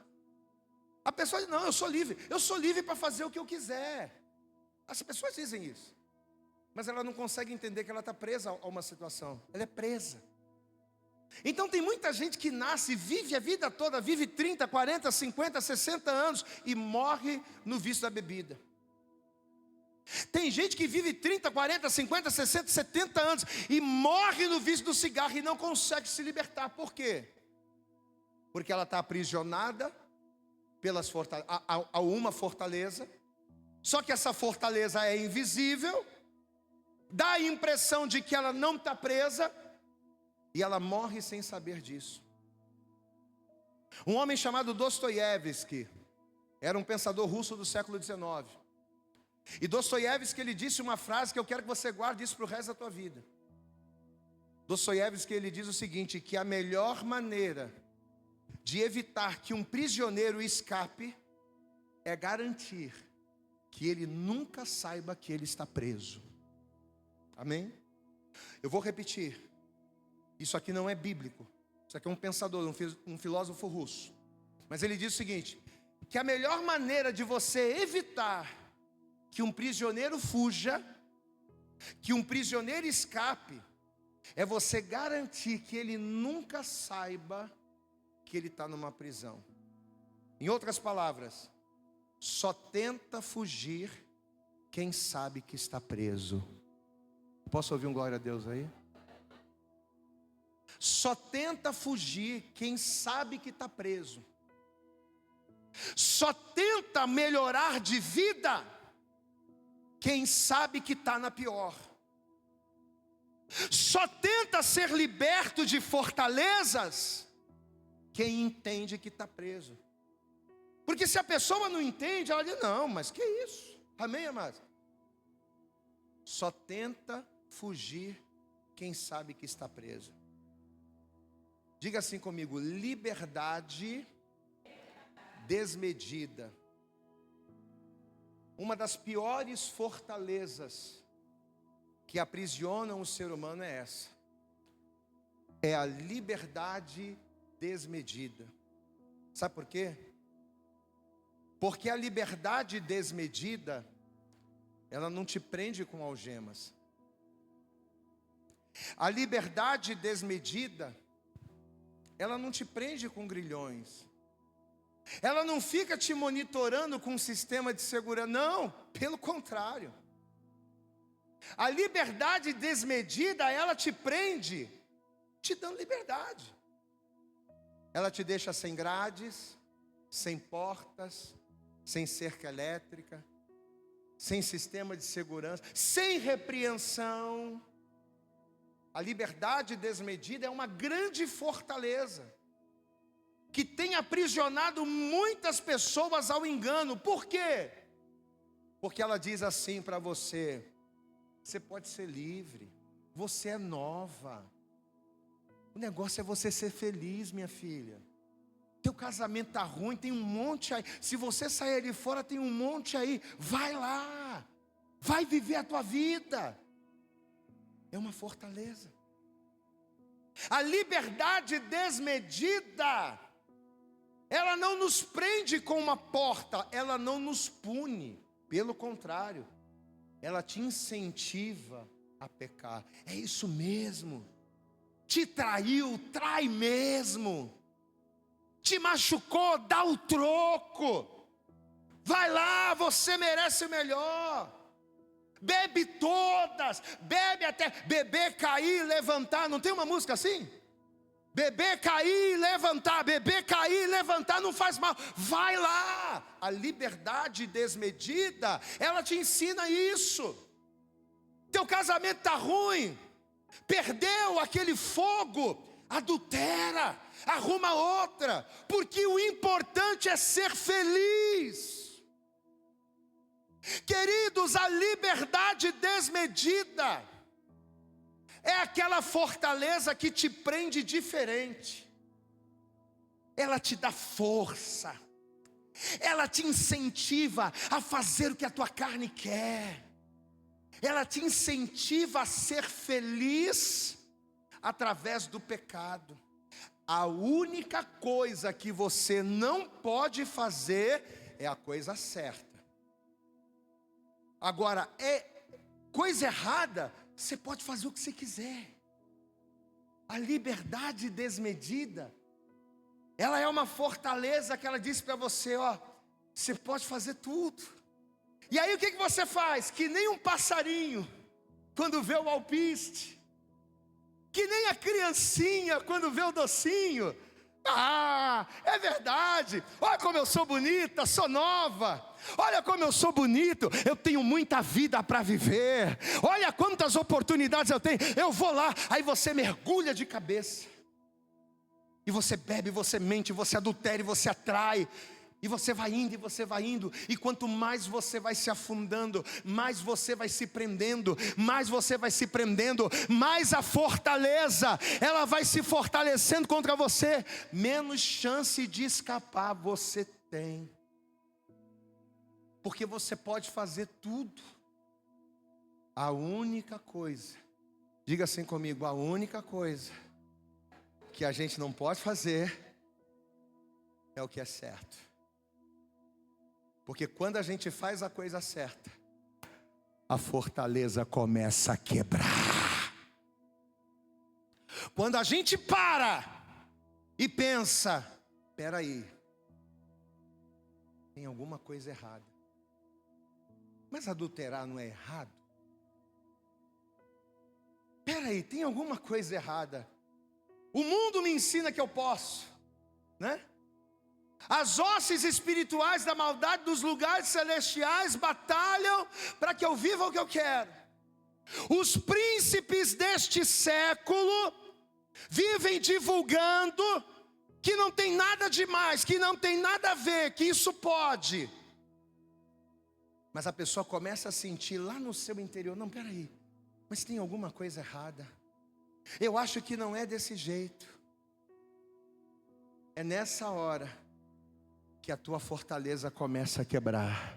A pessoa diz, não, eu sou livre para fazer o que eu quiser. As pessoas dizem isso, mas ela não consegue entender que ela está presa a uma situação. Ela é presa. Então tem muita gente que nasce, vive a vida toda, vive 30, 40, 50, 60 anos e morre no vício da bebida. Tem gente que vive 30, 40, 50, 60, 70 anos e morre no vício do cigarro e não consegue se libertar. Por quê? Porque ela está aprisionada a uma fortaleza. Só que essa fortaleza é invisível, dá a impressão de que ela não está presa, e ela morre sem saber disso. Um homem chamado Dostoiévski era um pensador russo do século XIX. E Dostoiévski, ele disse uma frase que eu quero que você guarde isso para o resto da tua vida. Dostoiévski, ele diz o seguinte, que a melhor maneira de evitar que um prisioneiro escape é garantir que ele nunca saiba que ele está preso. Amém? Eu vou repetir. Isso aqui não é bíblico. Isso aqui é um pensador, um filósofo russo. Mas ele diz o seguinte: que a melhor maneira de você evitar que um prisioneiro fuja, que um prisioneiro escape, é você garantir que ele nunca saiba que ele está numa prisão. Em outras palavras, só tenta fugir quem sabe que está preso. Posso ouvir um glória a Deus aí? Só tenta fugir quem sabe que está preso. Só tenta melhorar de vida quem sabe que está na pior. Só tenta ser liberto de fortalezas quem entende que está preso. Porque se a pessoa não entende, ela diz: não, mas que isso? Amém, amados? Só tenta fugir quem sabe que está preso. Diga assim comigo: liberdade desmedida. Uma das piores fortalezas que aprisionam o ser humano é essa. É a liberdade desmedida. Sabe por quê? Porque a liberdade desmedida, ela não te prende com algemas. A liberdade desmedida, ela não te prende com grilhões. Ela não fica te monitorando com um sistema de segurança. Não, pelo contrário. A liberdade desmedida, ela te prende, te dando liberdade. Ela te deixa sem grades, sem portas, sem cerca elétrica, sem sistema de segurança, sem repreensão. A liberdade desmedida é uma grande fortaleza que tem aprisionado muitas pessoas ao engano. Por quê? Porque ela diz assim para você: você pode ser livre, você é nova. O negócio é você ser feliz, minha filha. Teu casamento está ruim, tem um monte aí. Se você sair ali fora, tem um monte aí. Vai lá, vai viver a tua vida. É uma fortaleza. A liberdade desmedida, ela não nos prende com uma porta, ela não nos pune. Pelo contrário, ela te incentiva a pecar. É isso mesmo. Te traiu, trai mesmo. Te machucou, dá o troco. Vai lá, você merece o melhor. Bebe todas, bebe até beber, cair, levantar. Não tem uma música assim? Beber, cair, levantar, beber, cair, levantar não faz mal. Vai lá. A liberdade desmedida, ela te ensina isso. Teu casamento está ruim, perdeu aquele fogo, adultera, arruma outra, porque o importante é ser feliz. Queridos, a liberdade desmedida é aquela fortaleza que te prende diferente. Ela te dá força, ela te incentiva a fazer o que a tua carne quer, ela te incentiva a ser feliz através do pecado. A única coisa que você não pode fazer é a coisa certa. Agora, é coisa errada, você pode fazer o que você quiser. A liberdade desmedida, ela é uma fortaleza que ela diz para você: ó, você pode fazer tudo. E aí o que você faz? Que nem um passarinho quando vê o alpiste, que nem a criancinha quando vê o docinho. Ah, é verdade. Olha como eu sou bonita, sou nova. Olha como eu sou bonito, eu tenho muita vida para viver. Olha quantas oportunidades eu tenho. Eu vou lá, aí você mergulha de cabeça. E você bebe, você mente, você adultera, você atrai. E você vai indo, e você vai indo. E quanto mais você vai se afundando, mais você vai se prendendo. Mais você vai se prendendo, mais a fortaleza, ela vai se fortalecendo contra você. Menos chance de escapar você tem. Porque você pode fazer tudo. A única coisa, diga assim comigo, a única coisa que a gente não pode fazer é o que é certo. Porque quando a gente faz a coisa certa, a fortaleza começa a quebrar. Quando a gente para e pensa, espera aí, tem alguma coisa errada. Mas adulterar não é errado? Espera aí, tem alguma coisa errada. O mundo me ensina que eu posso, né? As hostes espirituais da maldade dos lugares celestiais batalham para que eu viva o que eu quero. Os príncipes deste século vivem divulgando que não tem nada demais, que não tem nada a ver, que isso pode. Mas a pessoa começa a sentir lá no seu interior, não, peraí, mas tem alguma coisa errada. Eu acho que não é desse jeito. É nessa hora que a tua fortaleza começa a quebrar.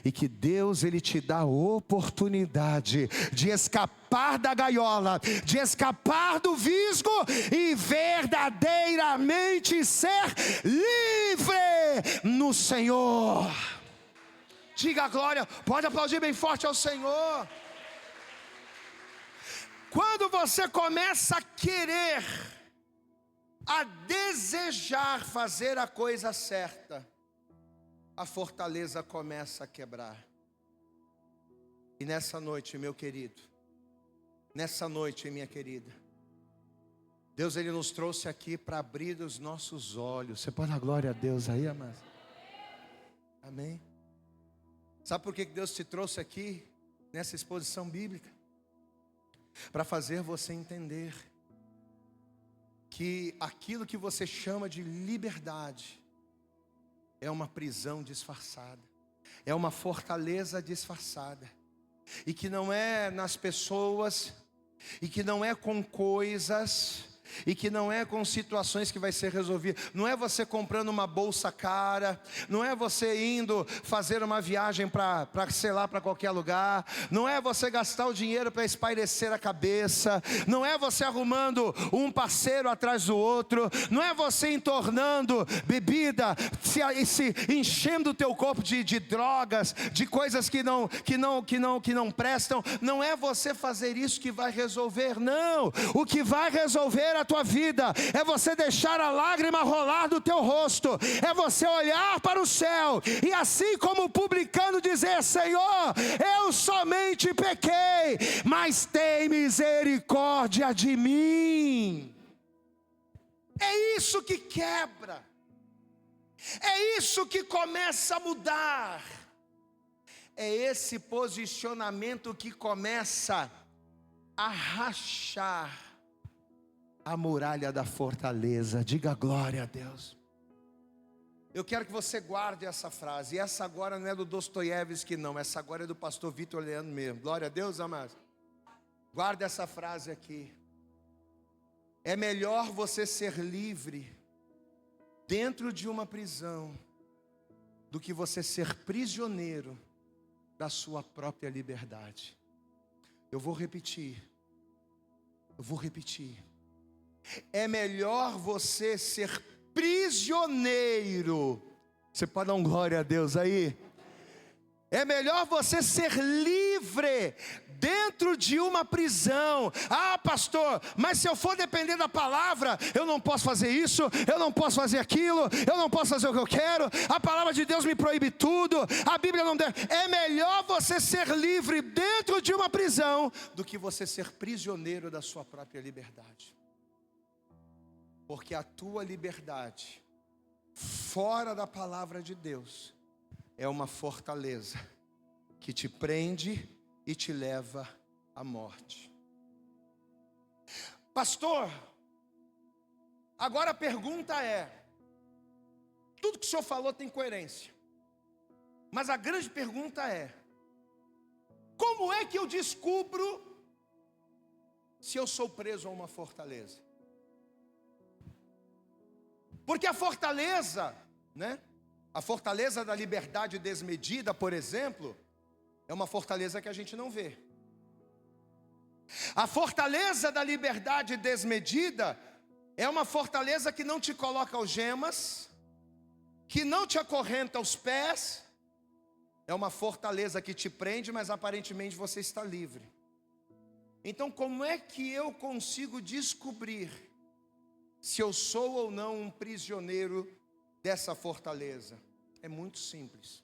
E que Deus, Ele te dá a oportunidade de escapar da gaiola, de escapar do visgo e verdadeiramente ser livre no Senhor. Diga a glória, pode aplaudir bem forte ao Senhor. Quando você começa a querer, a desejar fazer a coisa certa, a fortaleza começa a quebrar. E nessa noite, meu querido, nessa noite, minha querida, Deus, Ele nos trouxe aqui para abrir os nossos olhos. Você pode dar glória a Deus aí, amado? Amém? Sabe por que Deus te trouxe aqui, nessa exposição bíblica? Para fazer você entender que aquilo que você chama de liberdade é uma prisão disfarçada, é uma fortaleza disfarçada, e que não é nas pessoas, e que não é com coisas, e que não é com situações que vai ser resolvido. Não é você comprando uma bolsa cara, não é você indo fazer uma viagem para sei lá, para qualquer lugar, não é você gastar o dinheiro para espairecer a cabeça, não é você arrumando um parceiro atrás do outro, não é você entornando bebida, se enchendo o teu corpo de drogas, de coisas que não prestam. Não é você fazer isso que vai resolver, não. O que vai resolver a tua vida é você deixar a lágrima rolar do teu rosto, é você olhar para o céu e assim como o publicano dizer: Senhor, eu somente pequei, mas tem misericórdia de mim. É isso que quebra, é isso que começa a mudar, é esse posicionamento que começa a rachar a muralha da fortaleza. Diga glória a Deus. Eu quero que você guarde essa frase. E essa agora não é do Dostoiévski não, essa agora é do pastor Vitor Leandro mesmo. Glória a Deus, amados. Guarda essa frase aqui. É melhor você ser livre dentro de uma prisão do que você ser prisioneiro da sua própria liberdade. Eu vou repetir. É melhor você ser prisioneiro. Você pode dar um glória a Deus aí? É melhor você ser livre dentro de uma prisão. Ah, pastor, mas se eu for depender da palavra, eu não posso fazer isso, eu não posso fazer aquilo, eu não posso fazer o que eu quero, a palavra de Deus me proíbe tudo, a Bíblia não deve. É melhor você ser livre dentro de uma prisão do que você ser prisioneiro da sua própria liberdade. Porque a tua liberdade fora da palavra de Deus é uma fortaleza que te prende e te leva à morte. Pastor, agora a pergunta é: tudo que o senhor falou tem coerência, mas a grande pergunta é: como é que eu descubro se eu sou preso a uma fortaleza? Porque a fortaleza, né? A fortaleza da liberdade desmedida, por exemplo, é uma fortaleza que a gente não vê. A fortaleza da liberdade desmedida é uma fortaleza que não te coloca algemas, que não te acorrenta aos pés. É uma fortaleza que te prende, mas aparentemente você está livre. Então, como é que eu consigo descobrir se eu sou ou não um prisioneiro dessa fortaleza? É muito simples.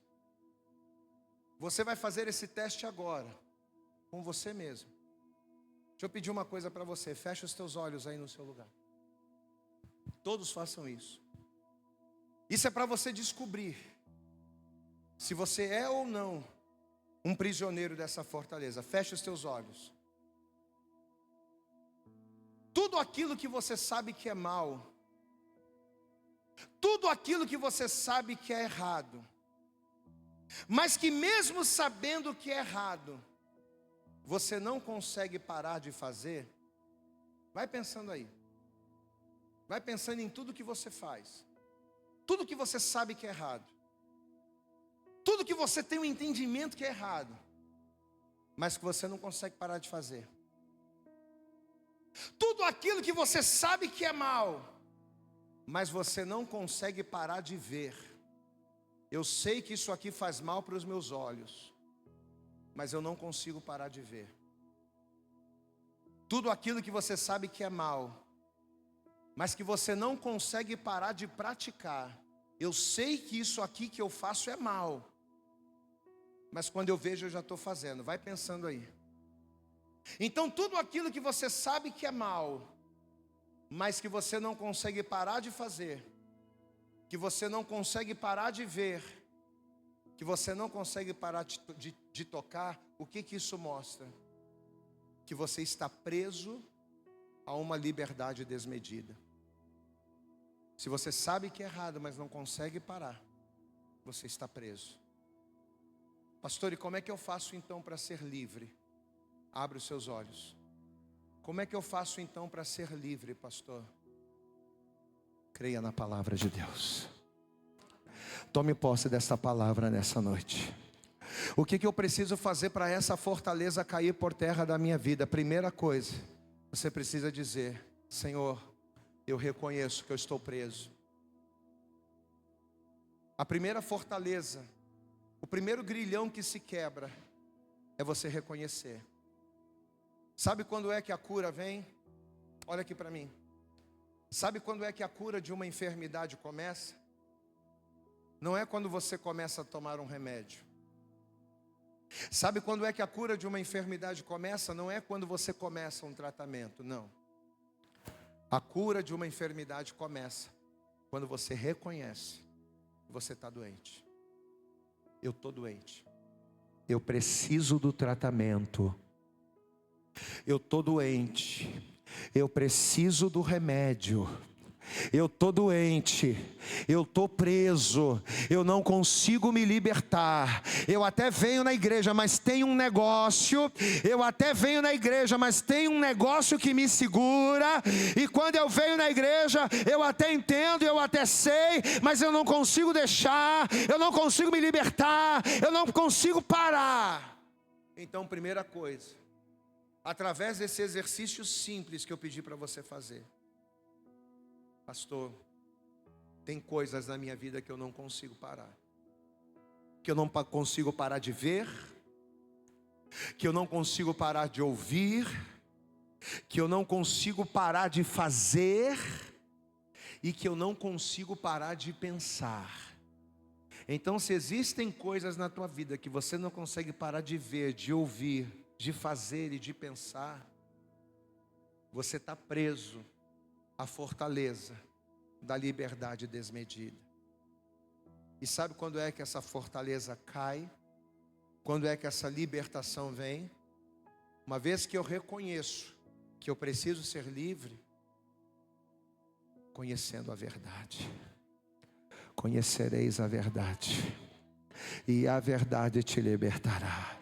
Você vai fazer esse teste agora, com você mesmo. Deixa eu pedir uma coisa para você. Fecha os teus olhos aí no seu lugar. Todos façam isso. Isso é para você descobrir se você é ou não um prisioneiro dessa fortaleza. Fecha os teus olhos. Tudo aquilo que você sabe que é mal, tudo aquilo que você sabe que é errado, mas que mesmo sabendo que é errado, você não consegue parar de fazer, vai pensando aí. Vai pensando em tudo que você faz, tudo que você sabe que é errado, tudo que você tem um entendimento que é errado, mas que você não consegue parar de fazer. Tudo aquilo que você sabe que é mal, mas você não consegue parar de ver. Eu sei que isso aqui faz mal para os meus olhos, mas eu não consigo parar de ver. Tudo aquilo que você sabe que é mal, mas que você não consegue parar de praticar. Eu sei que isso aqui que eu faço é mal, mas quando eu vejo eu já estou fazendo. Vai pensando aí. Então tudo aquilo que você sabe que é mal, mas que você não consegue parar de fazer, que você não consegue parar de ver, que você não consegue parar de tocar, o que isso mostra? Que você está preso a uma liberdade desmedida. Se você sabe que é errado, mas não consegue parar, você está preso. Pastor, e como é que eu faço então para ser livre? Abre os seus olhos. Como é que eu faço então para ser livre, pastor? Creia na palavra de Deus. Tome posse dessa palavra nessa noite. O que eu preciso fazer para essa fortaleza cair por terra da minha vida? Primeira coisa, você precisa dizer: Senhor, eu reconheço que eu estou preso. A primeira fortaleza, o primeiro grilhão que se quebra, é você reconhecer. Sabe quando é que a cura vem? Olha aqui para mim. Sabe quando é que a cura de uma enfermidade começa? Não é quando você começa a tomar um remédio. Sabe quando é que a cura de uma enfermidade começa? Não é quando você começa um tratamento, não. A cura de uma enfermidade começa quando você reconhece que você está doente. Eu estou doente. Eu preciso do tratamento. Eu estou doente. Eu preciso do remédio. Eu estou doente, eu estou preso, eu não consigo me libertar. Eu até venho na igreja, mas tem um negócio. Eu até venho na igreja, mas tem um negócio que me segura. E quando eu venho na igreja, eu até entendo, eu até sei, mas eu não consigo deixar, eu não consigo me libertar, eu não consigo parar. Então, primeira coisa, através desse exercício simples que eu pedi para você fazer: pastor, tem coisas na minha vida que eu não consigo parar. Que eu não consigo parar de ver. Que eu não consigo parar de ouvir. Que eu não consigo parar de fazer. E que eu não consigo parar de pensar. Então, se existem coisas na tua vida que você não consegue parar de ver, de ouvir, de fazer e de pensar, você está preso a fortaleza da liberdade desmedida. E sabe quando é que essa fortaleza cai? Quando é que essa libertação vem? Uma vez que eu reconheço que eu preciso ser livre, conhecendo a verdade. Conhecereis a verdade, e a verdade te libertará.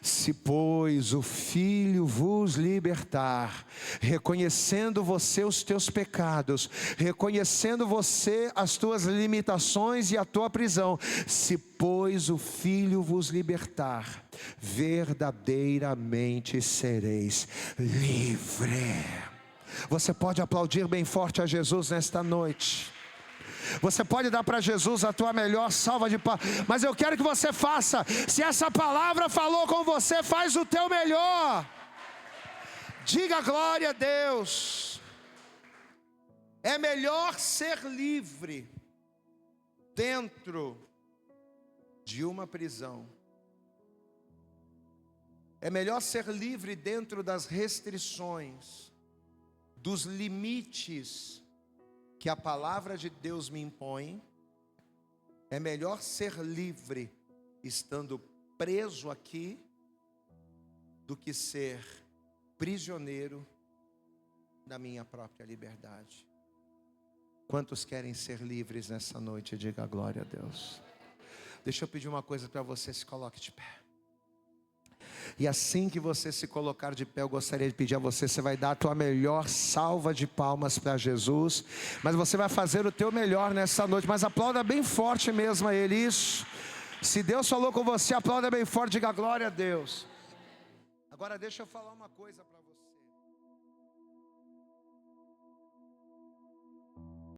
Se, pois, o Filho vos libertar, reconhecendo você os teus pecados, reconhecendo você as tuas limitações e a tua prisão, se, pois, o Filho vos libertar, verdadeiramente sereis livre. Você pode aplaudir bem forte a Jesus nesta noite. Você pode dar para Jesus a tua melhor salva de palmas, mas eu quero que você faça. Se essa palavra falou com você, faz o teu melhor. Diga glória a Deus. É melhor ser livre dentro de uma prisão. É melhor ser livre dentro das restrições, dos limites que a palavra de Deus me impõe. É melhor ser livre estando preso aqui do que ser prisioneiro da minha própria liberdade. Quantos querem ser livres nessa noite? Diga glória a Deus. Deixa eu pedir uma coisa para você, se coloque de pé. E assim que você se colocar de pé, eu gostaria de pedir a você, você vai dar a tua melhor salva de palmas para Jesus, mas você vai fazer o teu melhor nessa noite, mas aplauda bem forte mesmo a Ele, isso. Se Deus falou com você, aplauda bem forte, diga glória a Deus. Agora deixa eu falar uma coisa para você.